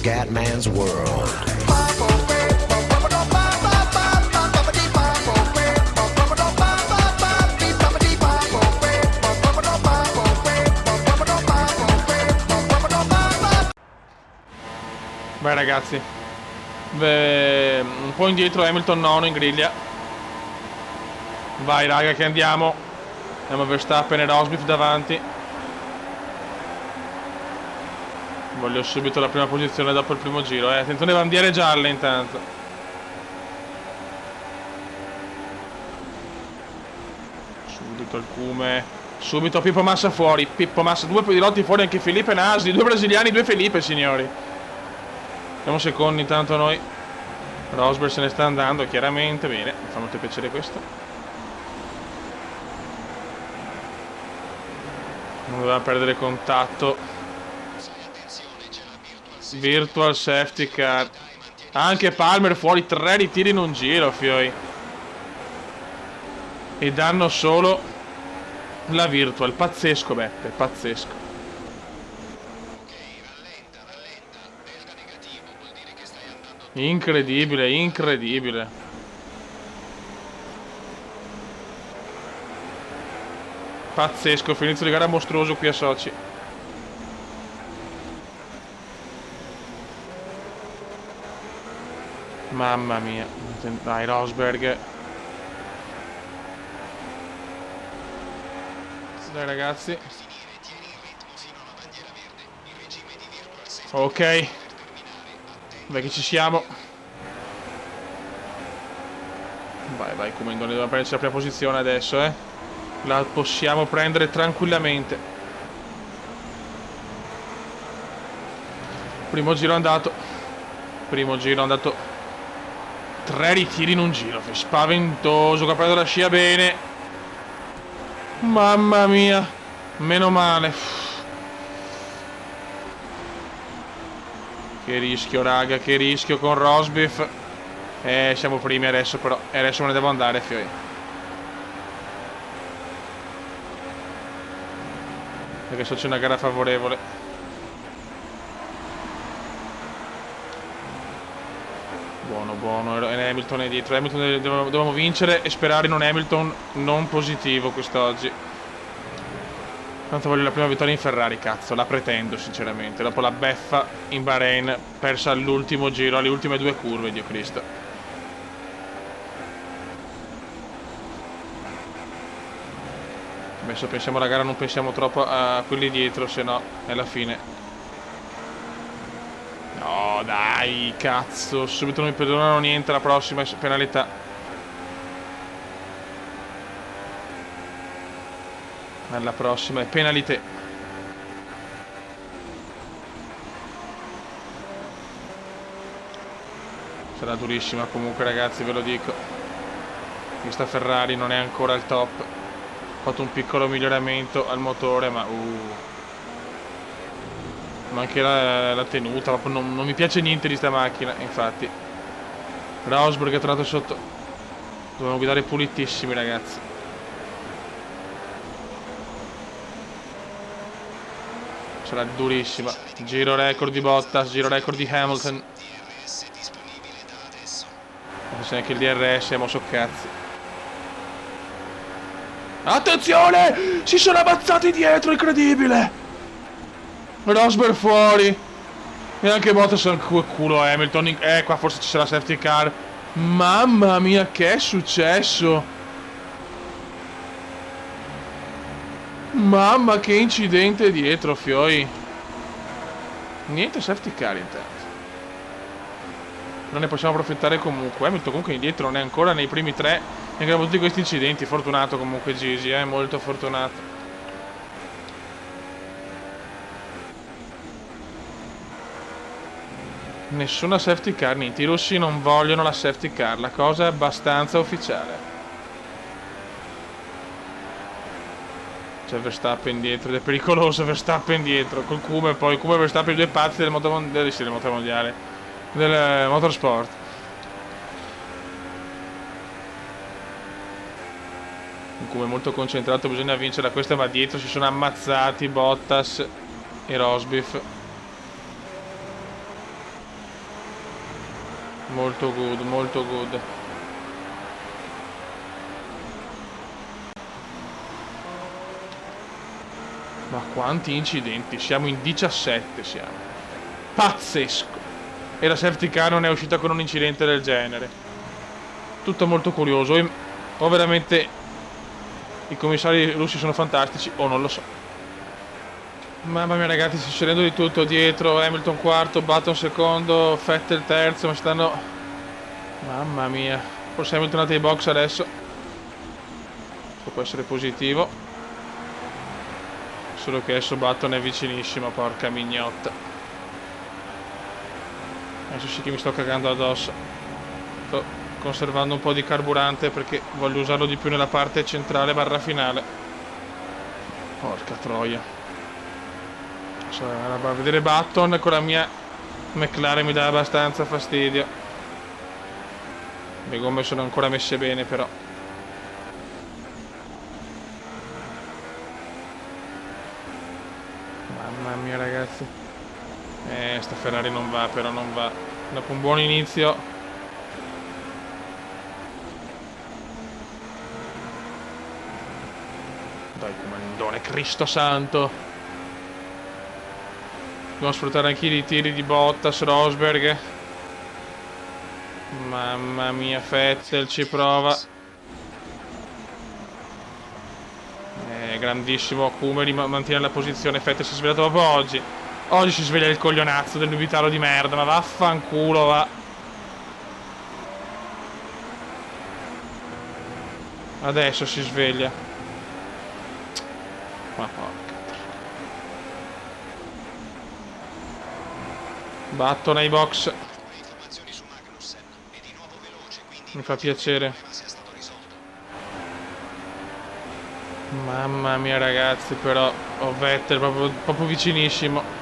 Scatman's World. Beh ragazzi, un po' indietro Hamilton, nono in griglia. Vai raga che andiamo. Andiamo Verstappen e Rosberg davanti. Voglio subito la prima posizione dopo il primo giro. Attento le bandiere gialle intanto. Subito il Cume. Subito Pippo Massa fuori. Pippo Massa, due piloti fuori, anche Filippo e Nasi. Due brasiliani, due Felipe, signori. Siamo secondi intanto noi. Rosberg se ne sta andando chiaramente. Bene, mi fa molto piacere questo. Non doveva perdere contatto. Virtual safety car. Anche Palmer fuori, 3 ritiri in un giro, fioi. E danno solo la virtual. Pazzesco Beppe, pazzesco. Incredibile, incredibile. Pazzesco, finito di gara mostruoso qui a Sochi. Mamma mia. Dai Rosberg. Dai ragazzi. Ok. Vai che ci siamo. Vai, vai, come non dobbiamo prenderci la prima posizione adesso, La possiamo prendere tranquillamente. Primo giro andato. Primo giro andato. 3 ritiri in un giro. Spaventoso, che ha preso la scia bene. Mamma mia. Meno male. Che rischio raga, che rischio con Rosbiff. Siamo primi adesso però. E adesso me ne devo andare, fioi. Perché so c'è una gara favorevole. Buono, buono. E Hamilton è dietro. Hamilton dobbiamo vincere e sperare in un Hamilton non positivo quest'oggi. Tanto voglio la prima vittoria in Ferrari, cazzo, la pretendo sinceramente. Dopo la beffa in Bahrain, persa all'ultimo giro, alle ultime 2 curve, Dio Cristo. Adesso pensiamo alla gara, non pensiamo troppo a quelli dietro, se no è la fine. No, dai, cazzo, subito non mi perdonano niente, la prossima penalità. Alla prossima è penalité. Sarà durissima comunque ragazzi, ve lo dico. Questa Ferrari non è ancora al top. Ho fatto un piccolo miglioramento al motore, ma anche la tenuta, non mi piace niente di sta macchina, infatti. Rosberg è tornato sotto. Dobbiamo guidare pulitissimi ragazzi. Sarà durissima. Giro record di Bottas, giro record di Hamilton. Se anche il DRS è mosso cazzi. Attenzione! Si sono ammazzati dietro, incredibile! Rosberg fuori. E anche Bottas al culo Hamilton. Qua forse ci sarà safety car. Mamma mia, che è successo? Mamma, che incidente dietro, fioi. Niente safety car intanto. Non ne possiamo approfittare comunque. Hamilton comunque indietro non è ancora nei primi 3. E abbiamo tutti questi incidenti. Fortunato comunque Gigi, molto fortunato. Nessuna safety car, niente. I rossi non vogliono la safety car. La cosa è abbastanza ufficiale. C'è Verstappen dietro, ed è pericoloso Verstappen dietro, col Cume, poi Cume e Verstappen, i due pazzi del motomondiale, del motorsport. Il Cume è molto concentrato, bisogna vincere da questa, ma dietro si sono ammazzati Bottas e Rosbiff. Molto good, molto good. Ma quanti incidenti? Siamo in 17, siamo. Pazzesco. E la safety car non è uscita con un incidente del genere. Tutto molto curioso. O veramente i commissari russi sono fantastici, o non lo so. Mamma mia ragazzi, sto succedendo di tutto. Dietro Hamilton quarto, Button secondo, Vettel terzo. Ma stanno... Mamma mia. Forse Hamilton è andato ai box adesso. Può essere positivo. Solo che adesso Button è vicinissimo, porca mignotta. Adesso sì che mi sto cagando addosso. Sto conservando un po' di carburante perché voglio usarlo di più nella parte centrale barra finale. Porca troia. A vedere Button con la mia McLaren mi dà abbastanza fastidio. Le gomme sono ancora messe bene però. Mamma mia ragazzi. Sta Ferrari non va, però non va. Dopo un buon inizio. Dai comandone, Cristo santo. Dobbiamo sfruttare anche i tiri di Bottas, Rosberg. Mamma mia, Vettel ci prova. Grandissimo Kumeri, mantiene la posizione. Vettel si è svegliato proprio oggi. Oggi si sveglia il coglionazzo del Vitalo di merda, ma vaffanculo, va. Adesso si sveglia. Ma porca. Button ai box. Mi fa piacere. Mamma mia ragazzi, però Vettel proprio vicinissimo.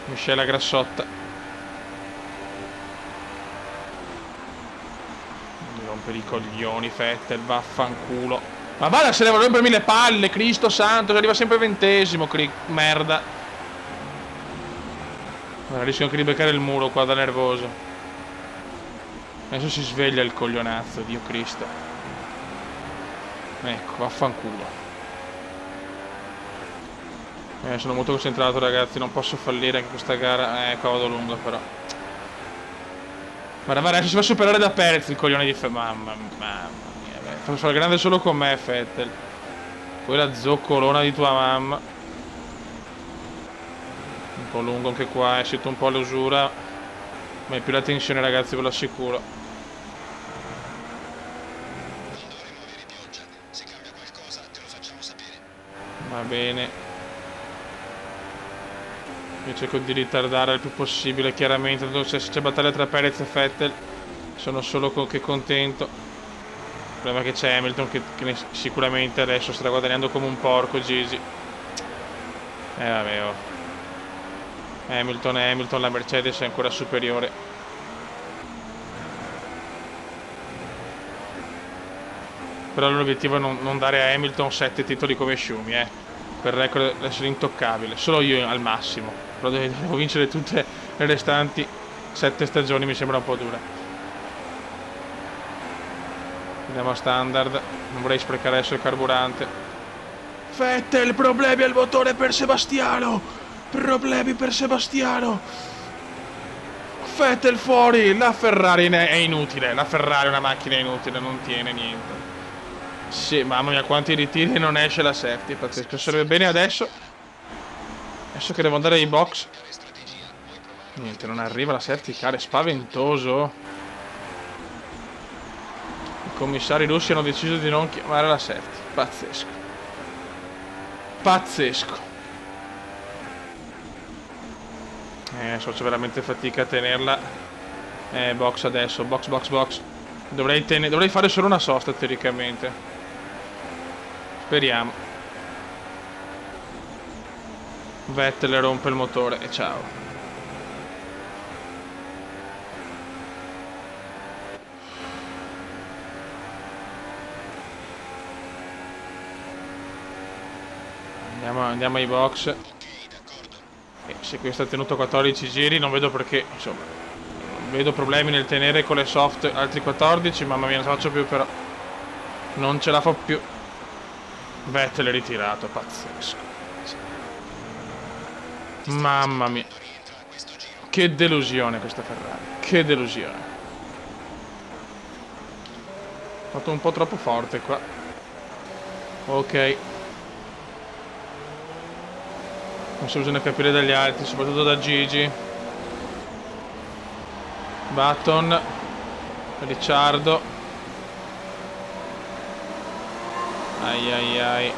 Miscela grassotta. Mi rompe i coglioni Vettel, vaffanculo. Ma vada, se ne vuole rompermi le palle, Cristo santo, che arriva sempre 20esimo, merda. Allora, rischio anche di beccare il muro qua da nervoso. Adesso si sveglia il coglionazzo, Dio Cristo. Ecco, vaffanculo. Sono molto concentrato ragazzi, non posso fallire anche questa gara. Qua vado lungo però. Guarda, adesso si fa superare da Perez il coglione di Mamma mia, fa fare grande solo con me Vettel. Poi la zoccolona di tua mamma. Un po' lungo anche qua, è sito un po' l'usura. Ma è più la tensione ragazzi, ve lo assicuro. Va bene. Io cerco di ritardare il più possibile, chiaramente. Se c'è battaglia tra Perez e Vettel, sono solo che contento. Il problema è che c'è Hamilton che sicuramente adesso sta guadagnando come un porco, Gigi. Vabbè, oh. Hamilton, la Mercedes è ancora superiore. Però l'obiettivo è non dare a Hamilton 7 titoli come Schumi, per il record essere intoccabile. Solo io al massimo. Però devo vincere tutte le restanti 7 stagioni, mi sembra un po' dura. Andiamo a standard. Non vorrei sprecare adesso il carburante. Vettel, problemi al motore per Sebastiano. Problemi per Sebastiano. Vettel fuori. La Ferrari è inutile. La Ferrari è una macchina inutile, non tiene niente. Sì, mamma mia, quanti ritiri e non esce la safety. Pazzesco. Sarebbe bene adesso. Adesso che devo andare ai box. Niente, non arriva la safety car, è spaventoso. I commissari russi hanno deciso di non chiamare la safety. Pazzesco. Pazzesco. Faccio veramente fatica a tenerla. Box adesso, box. Dovrei fare solo una sosta teoricamente. Speriamo. Vettel rompe il motore e ciao. Andiamo ai box. se questo ha tenuto 14 giri non vedo perché, insomma, non vedo problemi nel tenere con le soft altri 14, mamma mia non ce la faccio più però, non ce la fa più. Vettel è ritirato, pazzesco. Mamma mia, che delusione questa Ferrari, che delusione. Ho fatto un po' troppo forte qua. Ok. Non so, bisogna capire dagli altri, soprattutto da Gigi. Button. Ricciardo. Ai ai ai.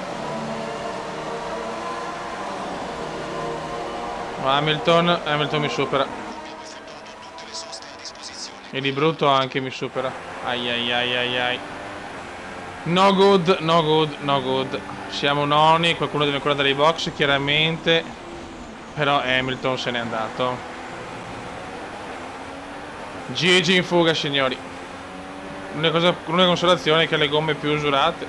Hamilton mi supera. E di brutto anche mi supera. Ai ai ai ai ai. No good, no good, no good. Siamo noni, qualcuno deve ancora dare i box chiaramente. Però Hamilton se n'è andato. Gigi in fuga signori. L'unica consolazione è che ha le gomme più usurate.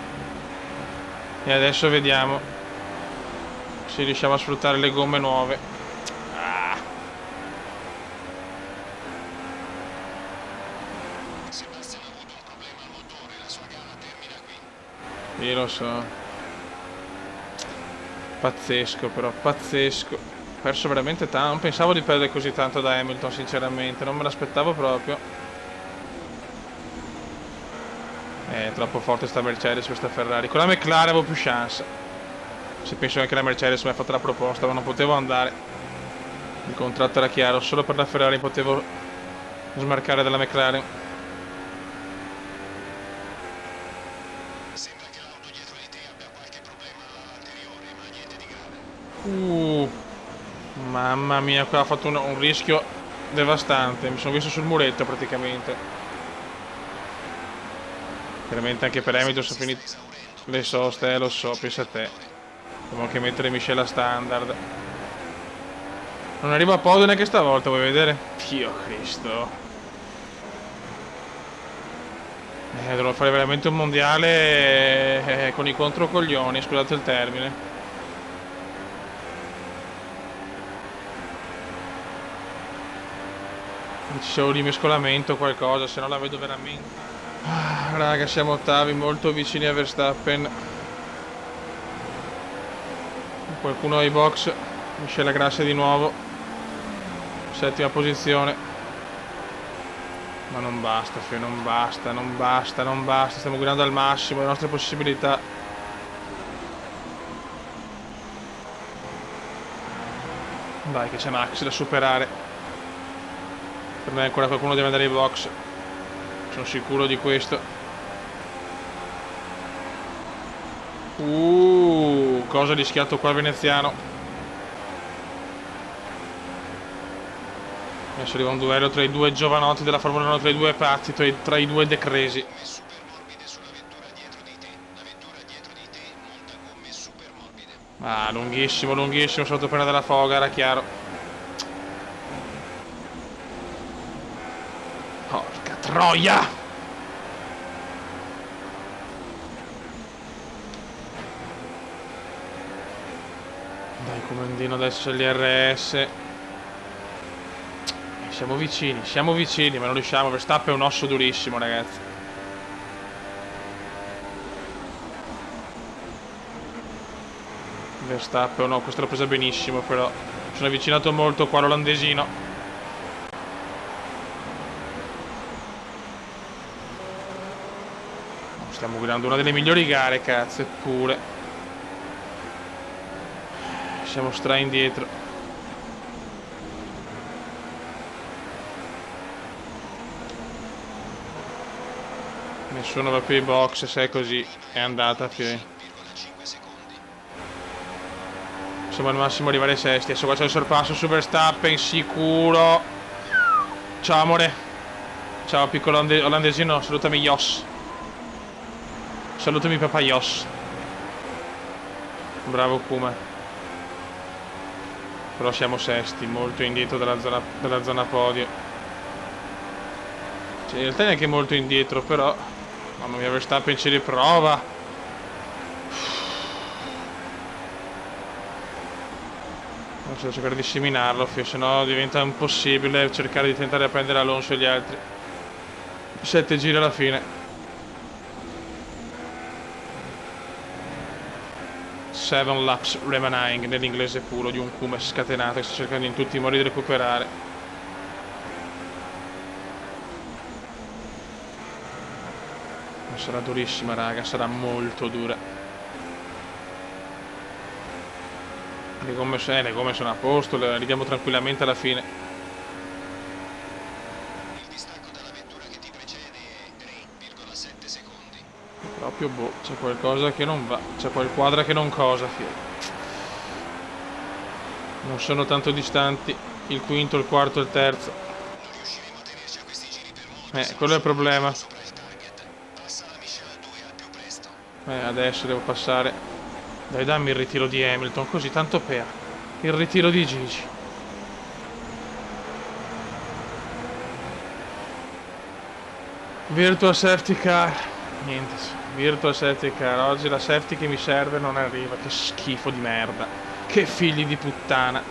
E adesso vediamo se riusciamo a sfruttare le gomme nuove. Io lo so. Pazzesco però, pazzesco. Ho perso veramente tanto. Non pensavo di perdere così tanto da Hamilton sinceramente. Non me l'aspettavo proprio. È troppo forte sta Mercedes, questa Ferrari. Con la McLaren avevo più chance. Se penso che anche la Mercedes mi ha fatto la proposta, ma non potevo andare. Il contratto era chiaro, solo per la Ferrari potevo smarcare dalla McLaren. Mamma mia, qua ha fatto un rischio devastante. Mi sono visto sul muretto praticamente. Chiaramente anche per Hamilton sono finite le soste, lo so, pensa a te. Devo anche mettere Michela standard. Non arrivo a podio neanche stavolta, vuoi vedere? Dio Cristo. Dovrò fare veramente un mondiale con i controcoglioni, scusate il termine. Ci sia un rimescolamento o qualcosa, se no la vedo veramente. Raga, siamo ottavi, molto vicini a Verstappen. Qualcuno ai box. Michela Grassia di nuovo. Settima posizione. Ma non basta, Fio, non basta, non basta, non basta. Stiamo guidando al massimo le nostre possibilità. Dai che c'è Max da superare. Per me ancora qualcuno deve andare ai box. Sono sicuro di questo. Cosa ha rischiato qua il veneziano. Adesso arriva un duello tra i due giovanotti della Formula 1, tra i due pazzi, tra i due decresi. Lunghissimo, lunghissimo, sotto appena della foga, era chiaro. Porca troia! Dai, comandino, adesso l'IRS. Siamo vicini, ma non riusciamo. Verstappen è un osso durissimo, ragazzi. Verstappen, no, questo l'ho presa benissimo, però mi sono avvicinato molto qua all'olandesino. Stiamo guidando una delle migliori gare, cazzo, eppure siamo stra indietro. Nessuno va più ai box, se è così è andata, fine. Insomma al massimo arrivare ai sesti. Adesso qua c'è il sorpasso su Verstappen, sicuro. Ciao amore. Ciao piccolo olandesino, salutami Jos. Salutami papà Jos. Bravo Kuma. Però siamo sesti, molto indietro dalla zona podio. Cioè, in realtà neanche molto indietro, però. Mamma mia, Verstappen ci riprova. Devo cercare di seminarlo, se no diventa impossibile cercare di tentare di prendere Alonso e gli altri. 7 giri alla fine. 7 laps remaining, nell'inglese puro di un Kuma scatenato che sta cercando in tutti i modi di recuperare. Sarà durissima, raga, sarà molto dura. Le gomme sono a posto, le ridiamo tranquillamente alla fine. Il distacco dalla vettura che ti precede è 3,7 secondi. Proprio boh, c'è qualcosa che non va, c'è qualquadra che non cosa, figlio. Non sono tanto distanti il quinto, il quarto e il terzo. Non riusciremo a tenerci a questi giri per molto. Quello è il problema. Sopra il target. Passa la Michelin 2 al più presto. Adesso devo passare. Dai, dammi il ritiro di Hamilton, così tanto per. Il ritiro di Gigi. Virtual safety car. Niente, virtual safety car. Oggi la safety che mi serve non arriva. Che schifo di merda. Che figli di puttana.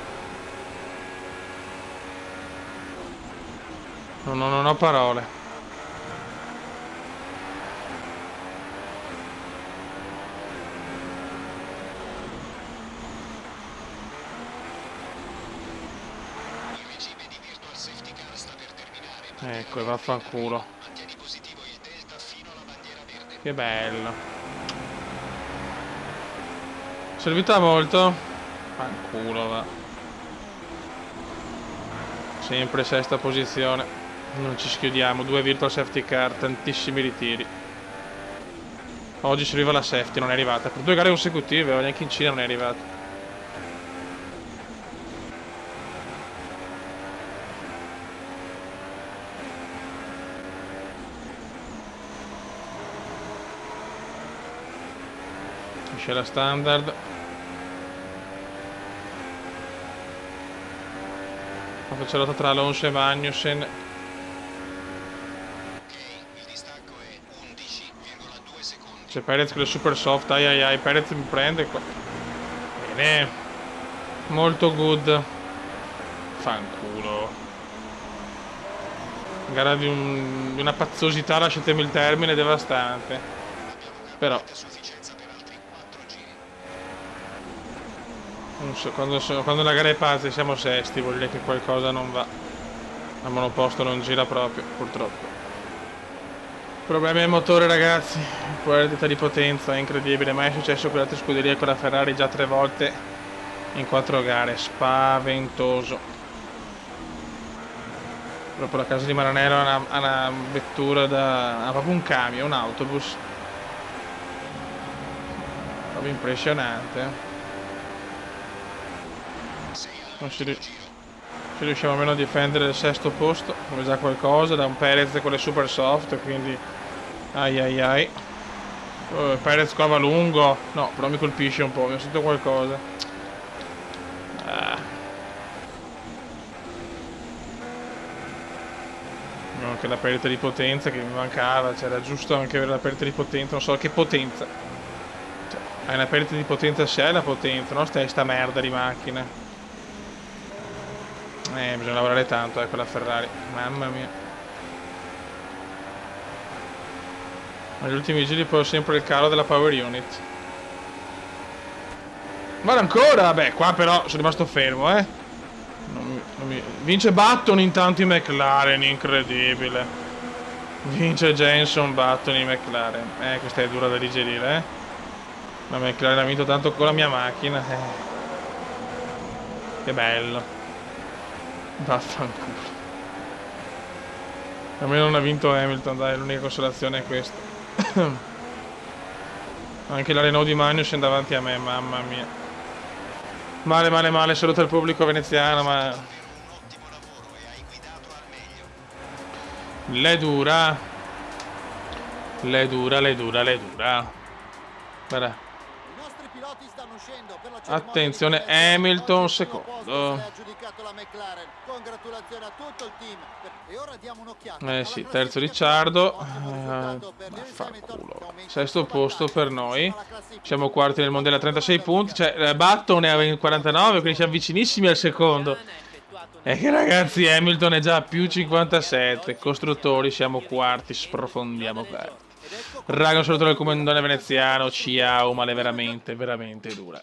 Non ho parole. Il regime di virtual safety car sta per terminare. Ecco, vaffanculo. Mantieni positivo il delta fino alla bandiera verde. Che bello. Servita molto? Fanculo, va. Sempre sesta posizione. Non ci schiudiamo. 2 virtual safety car, tantissimi ritiri. Oggi serviva la safety, non è arrivata. Per 2 gare consecutive, neanche in Cina non è arrivata. C'è la standard. Quando c'è lotta tra Alonso e Magnussen. Ok, il distacco è 11,2 secondi. C'è Perez con le super soft. Ai ai ai, Perez mi prende qua. Bene. Molto good. Fanculo. Gara di una pazzosità, lasciatemi il termine, devastante. Però A sufficienza per altri 4 giri. non so, quando la gara è pazza e siamo sesti vuol dire che qualcosa non va. Il monoposto non gira proprio, purtroppo. Problemi al motore, ragazzi. Perdita di potenza, è incredibile. Mai è successo con le altre scuderie, con la Ferrari già 3 volte in 4 gare. Spaventoso. Proprio la casa di Maranello ha una vettura ha proprio un camion, un autobus. Proprio impressionante. Non si riusciamo almeno a difendere il sesto posto, come già qualcosa, da un Perez con le super soft, quindi ai ai ai. Perez qua va lungo, no, però mi colpisce un po', mi ho sentito qualcosa. Anche la perdita di potenza che mi mancava, c'era giusto anche avere la perdita di potenza, non so che potenza. Cioè, hai una perdita di potenza se hai la potenza, no? Stai sta merda di macchina. Bisogna lavorare tanto, con la Ferrari, mamma mia. Negli ultimi giri poi ho sempre il calo della power unit. Guarda ancora, beh, qua però sono rimasto fermo, Vince Button intanto in McLaren, incredibile. Vince Jenson Button in McLaren. Questa è dura da digerire, La McLaren ha vinto tanto con la mia macchina. Che bello. Vaffanculo. Almeno non ha vinto Hamilton, dai, l'unica consolazione è questa. Anche la Renault di Magnussen davanti a me, mamma mia. Male, male, male, saluto al pubblico veneziano, ma... Le dura. Le dura, le dura, le dura. Guarda. I nostri piloti stanno uscendo per la Attenzione, Hamilton secondo. superato la McLaren. Congratulazioni a tutto il team. E ora diamo un'occhiata. Sì, terzo Ricciardo. Vaffanculo. Sesto posto per noi. Siamo quarti nel mondiale a 36 punti. Cioè, Button è a 49, quindi siamo vicinissimi al secondo. E che ragazzi, Hamilton è già a più 57. Costruttori, siamo quarti, sprofondiamo quarti. Raga, un saluto dal comandante veneziano. Ciao, ma è veramente, veramente dura.